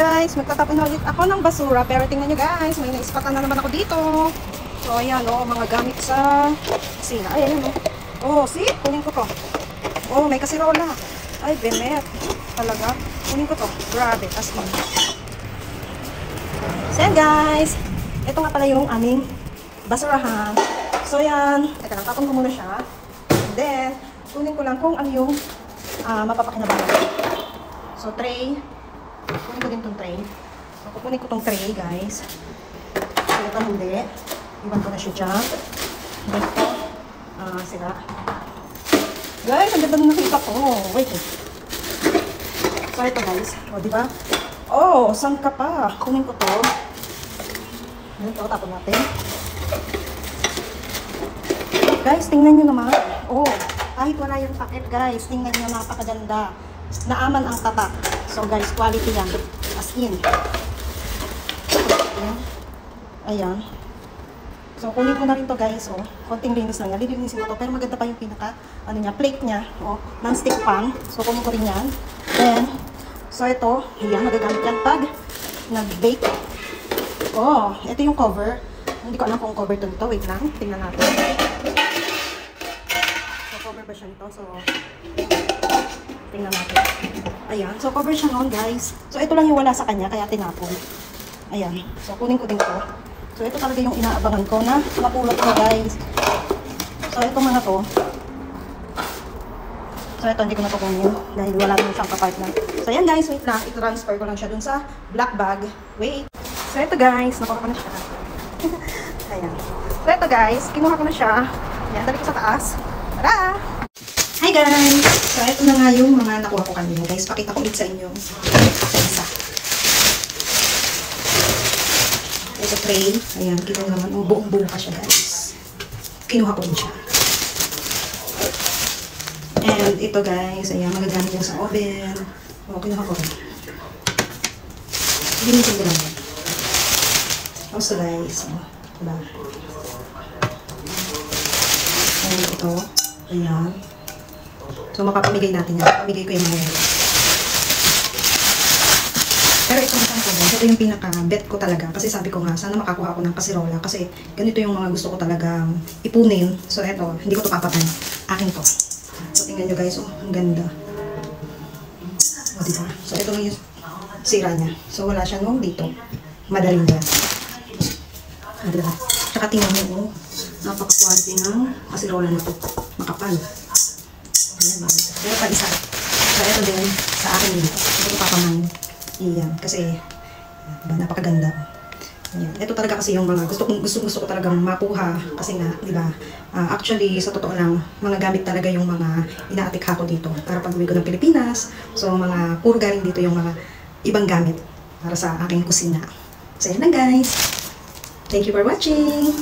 guys, magtatapon na ulit ako ng basura. Pero tingnan nyo guys, may naispatan na naman ako dito. So ayan o, mga gamit sa kusina. Ay, ayan o. Oh, see? Kunin ko to. Oh, may kasirola. Ay, benet. Talaga. Kunin ko to. Grabe, as in. So yan guys. Ito nga pala yung aming basurahan. So yan. Teka lang, tapon ko muna siya. And then, kunin ko lang kung ano yung mapapakinabangan. So tray. Kunin ko din itong tray. So, kukunin ko itong tray, guys. So, ito hindi. Iwan ko na siya dyan. Dito. Sila. Guys, ang ganda na nakita ko. Wait. So, ito, guys. O, diba? Oh, saan ka pa? Kunin ko to. Dito, tapon natin. Guys, tingnan nyo naman. Oh, kahit wala yung packet, guys. Tingnan nyo, napakaganda. Naaman ang tatak. So guys, quality yan. As in. Ayan. So kunin ko na rin to guys. Oh. Konting linis lang yan. Lilinisin ko to. Pero maganda pa yung pinaka, ano niya, plate niya. Oh, non-stick pan. So kunin ko rin yan. Then, so ito. Ayan, magagamit yan pag nag-bake. Oh, ito yung cover. Hindi ko alam kung cover to nito. Wait lang. Tingnan natin. So cover ba siya nito? So, tingnan natin. Ayan. So, cover siya noon, guys. So, ito lang yung wala sa kanya, kaya tinapon. Ayan. So, kunin ko din to. So, ito talaga yung inaabangan ko na mapulot ko, guys. So, ito mga to. So, ito hindi ko na to kunin dahil wala naman siyang kapartner. So, ayan, guys. Wait lang. I-transfer ko lang siya dun sa black bag. Wait. So, ito, guys. Nakuha ko na siya. Ayan. So, ito, guys. Kinuha ko na siya. Ayan. Dali ko sa taas. Tara! Hi guys! So, ito na nga yung mga nakuha ko kanina guys. Pakita ko ulit sa inyo. Isa. Ito tray. Ayan, kita naman. Oh, buong-buong pa siya guys. Kinuha ko din siya. And ito guys. Ayan, magagamit yan sa oven. Oh, kinuha ko rin. Ginitin ko lang yan. Also guys. Oh, diba? And ito. Ayan. So, mapapamigay natin yan. Pamigay ko yung mga yan. Pero itong isang ko, ito yung pinaka-bet ko talaga. Kasi sabi ko nga, sana makakuha ako ng kasirola. Kasi ganito yung mga gusto ko talagang ipunin. So, ito, hindi ko ito papatay. Akin to. So, tingnan nyo guys. Oh, ang ganda. O, diba? So, ito lang yung sira niya. So, wala siya nung dito. Madaling yan. O, diba? Tsaka tingnan nyo, oh. Napaka-quality ng kasirola na to. Makapal. Pero pa isa. So, ito din sa akin dito. Ito ko papamain. Iyan. Kasi, napakaganda. Ayan. Ito talaga kasi yung mga gusto ko talagang makuha. Kasi nga, di ba? Actually, sa totoo lang, mga gamit talaga yung mga inaatikha ko dito. Para pag uwi ko ng Pilipinas. So, mga puro galing dito yung mga ibang gamit para sa aking kusina. So, yan lang guys. Thank you for watching.